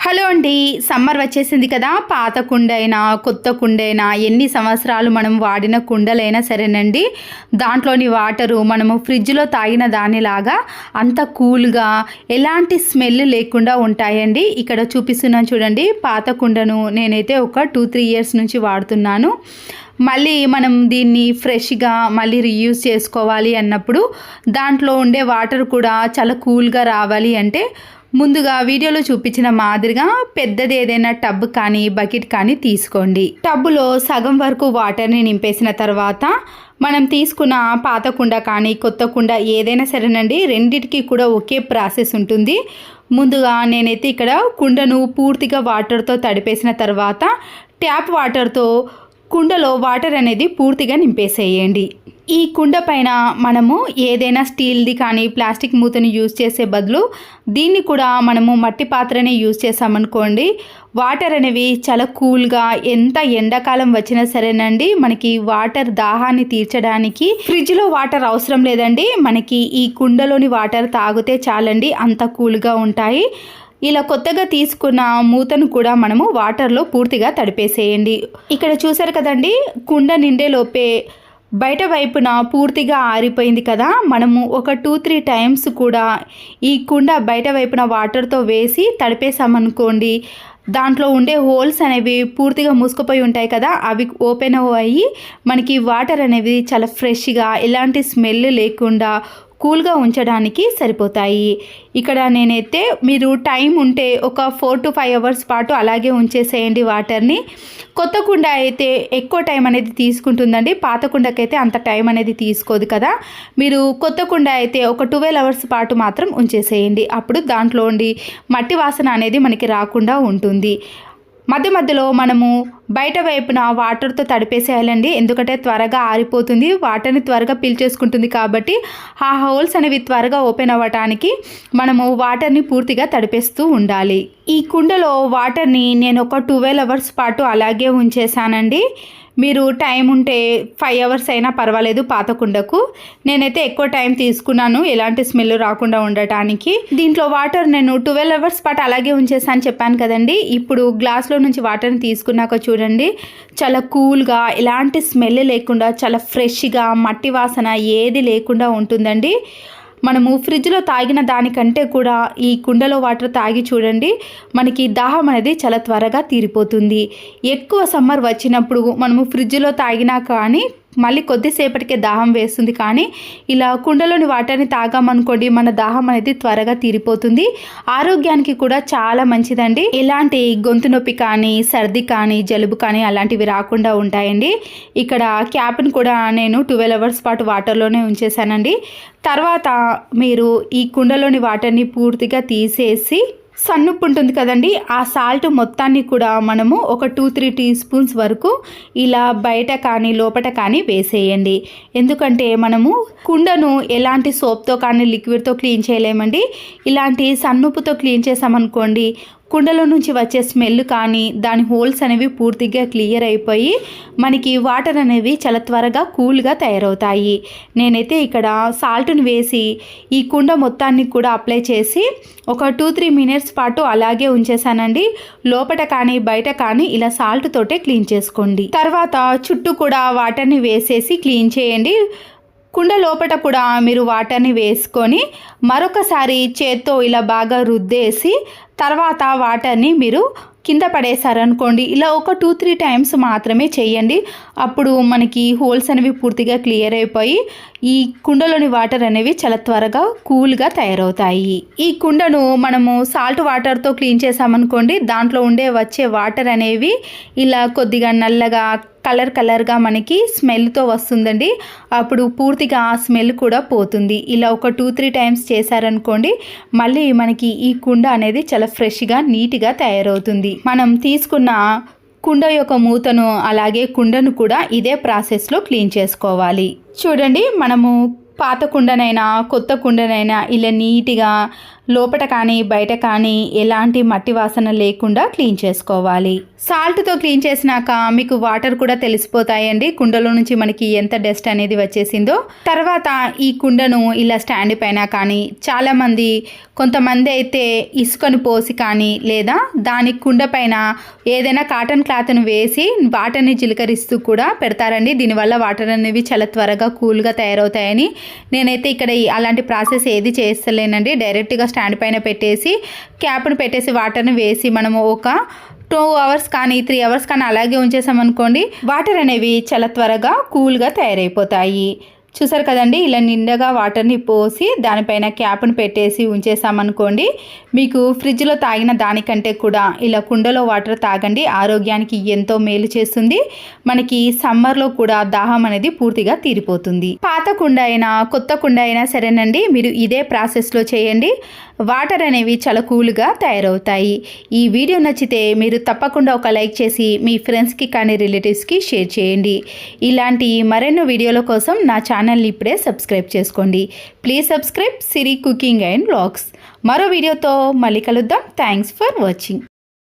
Hello అండి, summer వచ్చేసింది కదా. పాత కుండైనా కొత్త కుండైనా ఎన్ని సంవత్సరాలు మనం వాడిన కుండలైనా సరేనండి, దాంట్లోని వాటరు మనము ఫ్రిడ్జ్లో తాగిన దానిలాగా అంత కూల్గా ఎలాంటి స్మెల్ లేకుండా ఉంటాయండి. ఇక్కడ చూపిస్తున్నాను చూడండి, పాత కుండను నేనైతే ఒక 2-3 ఇయర్స్ నుంచి వాడుతున్నాను. మళ్ళీ మనం దీన్ని ఫ్రెష్గా మళ్ళీ రీయూజ్ చేసుకోవాలి అన్నప్పుడు దాంట్లో ఉండే వాటర్ కూడా చాలా కూల్గా రావాలి అంటే ముందుగా వీడియోలో చూపించిన మాదిరిగా పెద్దది ఏదైనా టబ్ కానీ బకెట్ కానీ తీసుకోండి. టబ్బులో సగం వరకు వాటర్ని నింపేసిన తర్వాత మనం తీసుకున్న పాత కుండ కానీ కొత్త కుండ ఏదైనా సరేనండి, రెండిటికి కూడా ఒకే ప్రాసెస్ ఉంటుంది. ముందుగా నేనైతే ఇక్కడ కుండను పూర్తిగా వాటర్తో తడిపేసిన తర్వాత ట్యాప్ వాటర్తో కుండలో వాటర్ అనేది పూర్తిగా నింపేసేయండి. ఈ కుండ పైన మనము ఏదైనా స్టీల్ది కానీ ప్లాస్టిక్ మూతని యూజ్ చేసే బదులు దీన్ని కూడా మనము మట్టి పాత్రనే యూజ్ చేసామనుకోండి, వాటర్ అనేవి చాలా కూల్గా, ఎంత ఎండాకాలం వచ్చినా సరేనండి, మనకి వాటర్ దాహాన్ని తీర్చడానికి ఫ్రిడ్జ్లో వాటర్ అవసరం లేదండి. మనకి ఈ కుండలోని వాటర్ తాగితే చాలండి, అంత కూల్గా ఉంటాయి. ఇలా కొత్తగా తీసుకున్న మూతను కూడా మనము వాటర్లో పూర్తిగా తడిపేసేయండి. ఇక్కడ చూసారు కదండి, కుండ నిండే లోపే బయట వైపున పూర్తిగా ఆరిపోయింది కదా. మనము ఒక 2-3 టైమ్స్ కూడా ఈ కుండ బయట వైపున వాటర్తో వేసి తడిపేసామనుకోండి, దాంట్లో ఉండే హోల్స్ అనేవి పూర్తిగా మూసుకుపోయి ఉంటాయి కదా, అవి ఓపెన్ అయ్యి మనకి వాటర్ అనేవి చాలా ఫ్రెష్గా ఎలాంటి స్మెల్ లేకుండా కూల్గా ఉంచడానికి సరిపోతాయి. ఇక్కడ నేనైతే మీరు టైం ఉంటే ఒక 4-5 అవర్స్ పాటు అలాగే ఉంచేసేయండి వాటర్ని. కొత్త కుండ అయితే ఎక్కువ టైం అనేది తీసుకుంటుందండి, పాత కుండకైతే అంత టైం అనేది తీసుకోదు కదా. మీరు కొత్త కుండ అయితే ఒక 12 అవర్స్ పాటు మాత్రం ఉంచేసేయండి. అప్పుడు దాంట్లో ఉండి మట్టి వాసన అనేది మనకి రాకుండా ఉంటుంది. మధ్య మధ్యలో మనము బయట వైపున వాటర్తో తడిపేసేయాలండి, ఎందుకంటే త్వరగా ఆరిపోతుంది, వాటర్ని త్వరగా పీల్చేసుకుంటుంది. కాబట్టి ఆ హోల్స్ అనేవి త్వరగా ఓపెన్ అవ్వడానికి మనము వాటర్ని పూర్తిగా తడిపేస్తూ ఉండాలి. ఈ కుండలో వాటర్ని నేను ఒక 12 అవర్స్ పాటు అలాగే ఉంచేసానండి. మీరు టైం ఉంటే 5 అవర్స్ అయినా పర్వాలేదు పాత కుండకు. నేనైతే ఎక్కువ టైం తీసుకున్నాను ఎలాంటి స్మెల్ రాకుండా ఉండటానికి. దీంట్లో వాటర్ నేను 12 అవర్స్ పాటు అలాగే ఉంచేసాను చెప్పాను కదండి. ఇప్పుడు గ్లాస్లో నుంచి వాటర్ని తీసుకున్నాక చూడండి, చాలా కూల్గా ఎలాంటి స్మెల్ లేకుండా చాలా ఫ్రెష్గా మట్టి వాసన ఏది లేకుండా ఉంటుందండి. మనము ఫ్రిడ్జ్లో తాగిన దానికంటే కూడా ఈ కుండలో వాటర్ తాగి చూడండి, మనకి దాహం అనేది చాలా త్వరగా తీరిపోతుంది. ఎక్కువ సమ్మర్ వచ్చినప్పుడు మనము ఫ్రిడ్జ్లో తాగినా కానీ మళ్ళీ కొద్దిసేపటికే దాహం వేస్తుంది, కానీ ఇలా కుండలోని వాటర్ని తాగామనుకోండి మన దాహం అనేది త్వరగా తీరిపోతుంది. ఆరోగ్యానికి కూడా చాలా మంచిదండి. ఎలాంటి గొంతు నొప్పి కానీ సర్ది కానీ జలుబు కానీ అలాంటివి రాకుండా ఉంటాయండి. ఇక్కడ క్యాప్ని కూడా నేను 12 అవర్స్ పాటు వాటర్లోనే ఉంచేసానండి. తర్వాత మీరు ఈ కుండలోని వాటర్ని పూర్తిగా తీసేసి సన్నుప్పు ఉంటుంది కదండి, ఆ సాల్ట్ మొత్తాన్ని కూడా మనము ఒక 2-3 టీ స్పూన్స్ వరకు ఇలా బయట కానీ లోపల కానీ వేసేయండి. ఎందుకంటే మనము కుండను ఎలాంటి సోప్తో కానీ లిక్విడ్తో క్లీన్ చేయలేమండి. ఇలాంటి సన్నుప్పుతో క్లీన్ చేసామనుకోండి, కుండలో నుంచి వచ్చే స్మెల్ కానీ దాని హోల్స్ అనేవి పూర్తిగా క్లియర్ అయిపోయి మనకి వాటర్ అనేవి చాలా త్వరగా కూల్గా తయారవుతాయి. నేనైతే ఇక్కడ సాల్ట్ని వేసి ఈ కుండ మొత్తాన్ని కూడా అప్లై చేసి ఒక 2-3 మినిట్స్ పాటు అలాగే ఉంచేసానండి. లోపల కానీ బయట కానీ ఇలా సాల్ట్ తోటే క్లీన్ చేసుకోండి. తర్వాత చుట్టూ కూడా వాటర్ని వేసేసి క్లీన్ చేయండి. కుండ లోపల కూడా మీరు వాటర్ని వేసుకొని మరొకసారి చేత్తో ఇలా బాగా రుద్దేసి తర్వాత వాటర్ని మీరు కింద పడేసారనుకోండి, ఇలా ఒక 2-3 టైమ్స్ మాత్రమే చేయండి. అప్పుడు మనకి హోల్స్ అనేవి పూర్తిగా క్లియర్ అయిపోయి ఈ కుండలోని వాటర్ అనేవి చాలా త్వరగా కూల్గా తయారవుతాయి. ఈ కుండను మనము సాల్ట్ వాటర్తో క్లీన్ చేసామనుకోండి, దాంట్లో వచ్చే వాటర్ అనేవి ఇలా కొద్దిగా నల్లగా కలర్గా మనకి స్మెల్తో వస్తుందండి. అప్పుడు పూర్తిగా ఆ స్మెల్ కూడా పోతుంది. ఇలా ఒక 2-3 టైమ్స్ చేశారనుకోండి, మళ్ళీ మనకి ఈ కుండ అనేది చాలా ఫ్రెష్గా నీట్గా తయారవుతుంది. మనం తీసుకున్న కుండ యొక్క మూతను అలాగే కుండను కూడా ఇదే ప్రాసెస్లో క్లీన్ చేసుకోవాలి. చూడండి, మనము పాత కుండనైనా కొత్త కుండనైనా ఇలా నీట్గా లోపట కానీ బయట కానీ ఎలాంటి మట్టి వాసన లేకుండా క్లీన్ చేసుకోవాలి. సాల్ట్తో క్లీన్ చేసినాక మీకు వాటర్ కూడా తెలిసిపోతాయండి కుండలో నుంచి మనకి ఎంత డస్ట్ అనేది వచ్చేసిందో. తర్వాత ఈ కుండను ఇలా స్టాండ్ పైన కానీ చాలామంది కొంతమంది అయితే ఇసుకను పోసి కానీ లేదా దాని కుండ పైన ఏదైనా కాటన్ క్లాత్ను వేసి వాటర్ని చిలకరిస్తూ కూడా పెడతారండి. దీనివల్ల వాటర్ అనేవి చాలా త్వరగా కూల్గా తయారవుతాయని. నేనైతే ఇక్కడ అలాంటి ప్రాసెస్ ఏది చేస్తలేనండి. డైరెక్ట్గా స్టాండ్ పైన పెట్టేసి క్యాప్ను పెట్టేసి వాటర్ని వేసి మనము ఒక 2 అవర్స్ కానీ 3 అవర్స్ కానీ అలాగే ఉంచేసామనుకోండి వాటర్ అనేవి చాలా త్వరగా కూల్గా తయారైపోతాయి. చూసారు కదండి, ఇలా నిండగా వాటర్ని పోసి దానిపైన క్యాప్ను పెట్టేసి ఉంచేసామనుకోండి మీకు ఫ్రిడ్జ్లో తాగిన దానికంటే కూడా ఇలా కుండలో వాటర్ తాగండి. ఆరోగ్యానికి ఎంతో మేలు చేస్తుంది. మనకి సమ్మర్లో కూడా దాహం అనేది పూర్తిగా తీరిపోతుంది. పాత కుండ అయినా కొత్త కుండ అయినా సరేనండి, మీరు ఇదే ప్రాసెస్లో చేయండి. వాటర్ అనేవి చాలా కూల్గా తయారవుతాయి. ఈ వీడియో నచ్చితే మీరు తప్పకుండా ఒక లైక్ చేసి మీ ఫ్రెండ్స్కి కానీ రిలేటివ్స్కి షేర్ చేయండి. ఇలాంటి మరెన్నో వీడియోల కోసం నా ఛానల్ని ఇప్పుడే సబ్స్క్రైబ్ చేసుకోండి. Please subscribe Siri cooking and vlogs. మరో వీడియోతో మళ్ళీ కలుద్దాం. Thanks for watching.